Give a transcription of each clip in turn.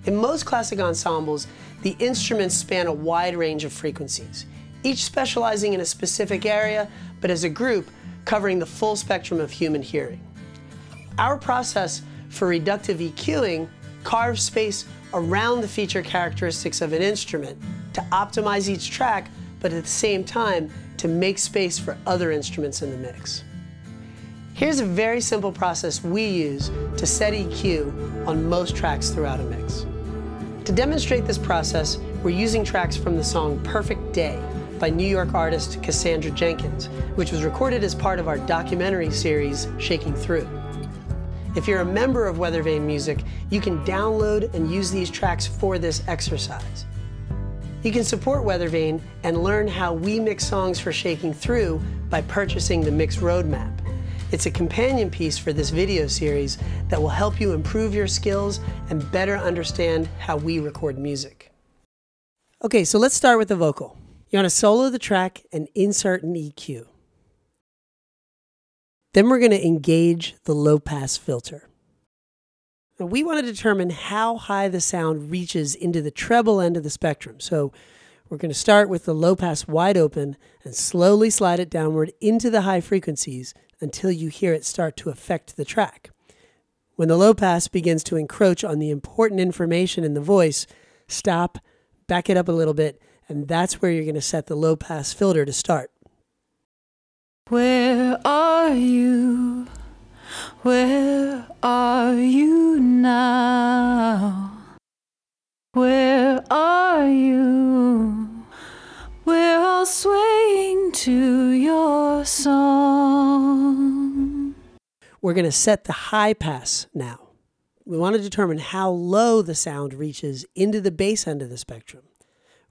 In most classic ensembles, the instruments span a wide range of frequencies, each specializing in a specific area, but as a group, covering the full spectrum of human hearing. Our process for reductive EQing carves space around the feature characteristics of an instrument to optimize each track, but at the same time, to make space for other instruments in the mix. Here's a very simple process we use to set EQ on most tracks throughout a mix. To demonstrate this process, we're using tracks from the song Perfect Day by New York artist Cassandra Jenkins, which was recorded as part of our documentary series, Shaking Through. If you're a member of Weathervane Music, you can download and use these tracks for this exercise. You can support Weathervane and learn how we mix songs for Shaking Through by purchasing the Mix Roadmap. It's a companion piece for this video series that will help you improve your skills and better understand how we record music. Okay, so let's start with the vocal. You want to solo the track and insert an EQ. Then we're going to engage the low-pass filter. Now we want to determine how high the sound reaches into the treble end of the spectrum. So we're going to start with the low-pass wide open and slowly slide it downward into the high frequencies until you hear it start to affect the track. When the low pass begins to encroach on the important information in the voice, stop, back it up a little bit, and that's where you're going to set the low pass filter to start. Where are you? Where are you now? Where are you? We're all swaying to your song. We're going to set the high pass now. We want to determine how low the sound reaches into the bass end of the spectrum.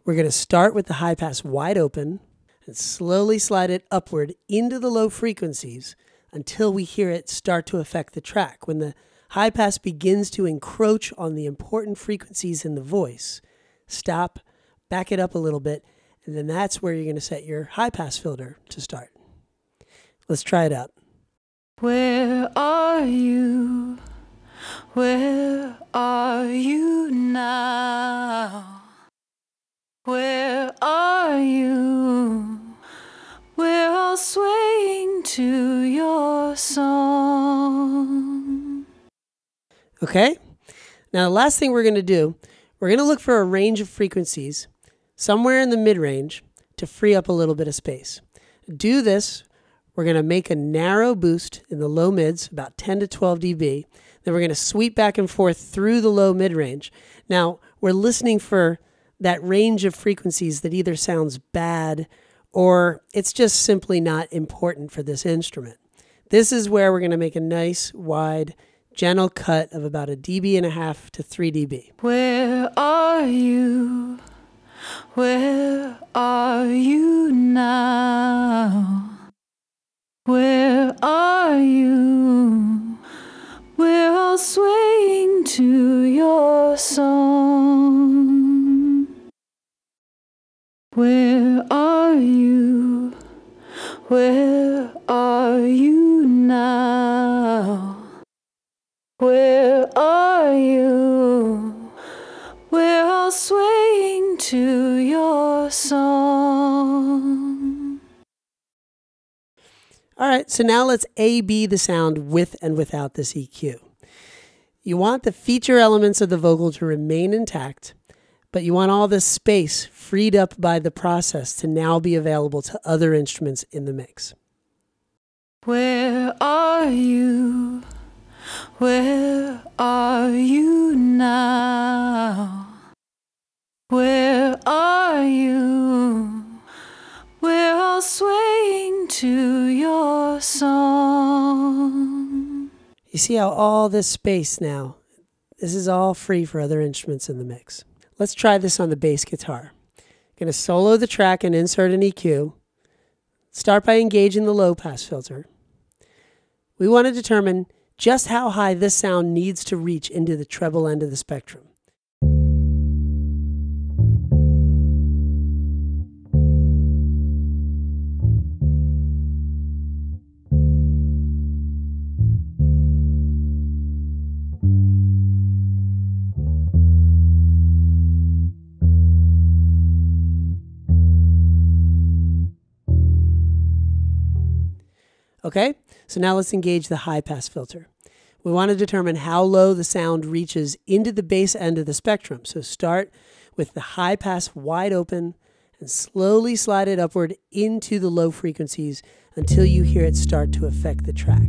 We're going to start with the high pass wide open and slowly slide it upward into the low frequencies until we hear it start to affect the track. When the high pass begins to encroach on the important frequencies in the voice, stop, back it up a little bit, and then that's where you're going to set your high pass filter to start. Let's try it out. Where are you? Where are you now? Where are you? We're all swaying to your song. Okay? Now the last thing we're going to do, we're going to look for a range of frequencies somewhere in the mid-range to free up a little bit of space. To do this, we're going to make a narrow boost in the low mids, about 10 to 12 dB. Then we're going to sweep back and forth through the low mid-range. Now, we're listening for that range of frequencies that either sounds bad or it's just simply not important for this instrument. This is where we're going to make a nice, wide, gentle cut of about 1.5 dB to 3 dB. Where are you? Where are you now? Where are you? We're all swaying to your song. Where are you? Where are you now? Where are you? We're all swaying to your song. All right, so now let's A-B the sound with and without this EQ. You want the feature elements of the vocal to remain intact, but you want all this space freed up by the process to now be available to other instruments in the mix. Where are you? Where are you now? Where are you? We're all swaying to your song. You see how all this space now, this is all free for other instruments in the mix. Let's try this on the bass guitar. Going to solo the track and insert an EQ. Start by engaging the low pass filter. We want to determine just how high this sound needs to reach into the treble end of the spectrum. Okay, so now let's engage the high-pass filter. We want to determine how low the sound reaches into the bass end of the spectrum. So start with the high-pass wide open and slowly slide it upward into the low frequencies until you hear it start to affect the track.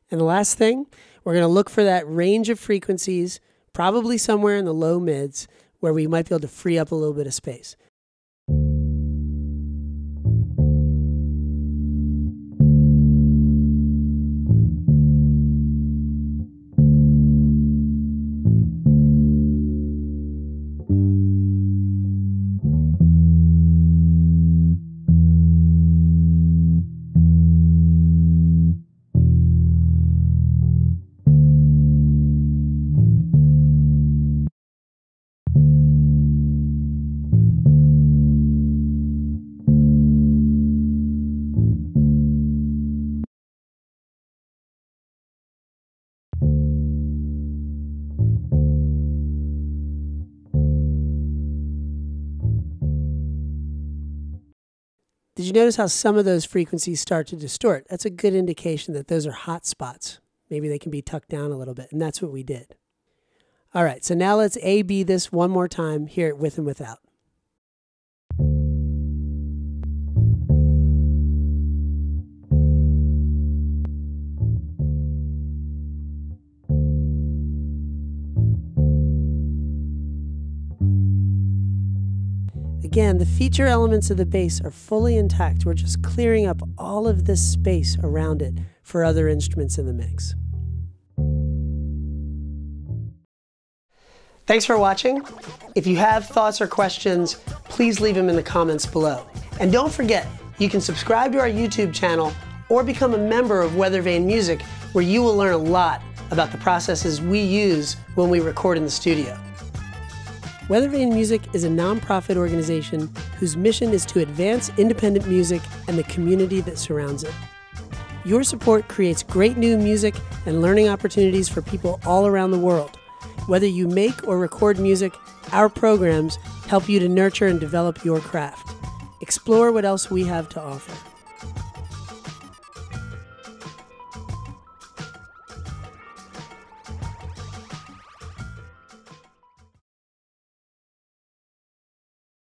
And the last thing, we're going to look for that range of frequencies, probably somewhere in the low mids, where we might be able to free up a little bit of space. Did you notice how some of those frequencies start to distort? That's a good indication that those are hot spots. Maybe they can be tucked down a little bit, and that's what we did. All right, so now let's A-B this one more time, hear it with and without. Again, the feature elements of the bass are fully intact. We're just clearing up all of this space around it for other instruments in the mix. Thanks for watching. If you have thoughts or questions, please leave them in the comments below. And don't forget, you can subscribe to our YouTube channel or become a member of Weathervane Music, where you will learn a lot about the processes we use when we record in the studio. Weathervane Music is a nonprofit organization whose mission is to advance independent music and the community that surrounds it. Your support creates great new music and learning opportunities for people all around the world. Whether you make or record music, our programs help you to nurture and develop your craft. Explore what else we have to offer.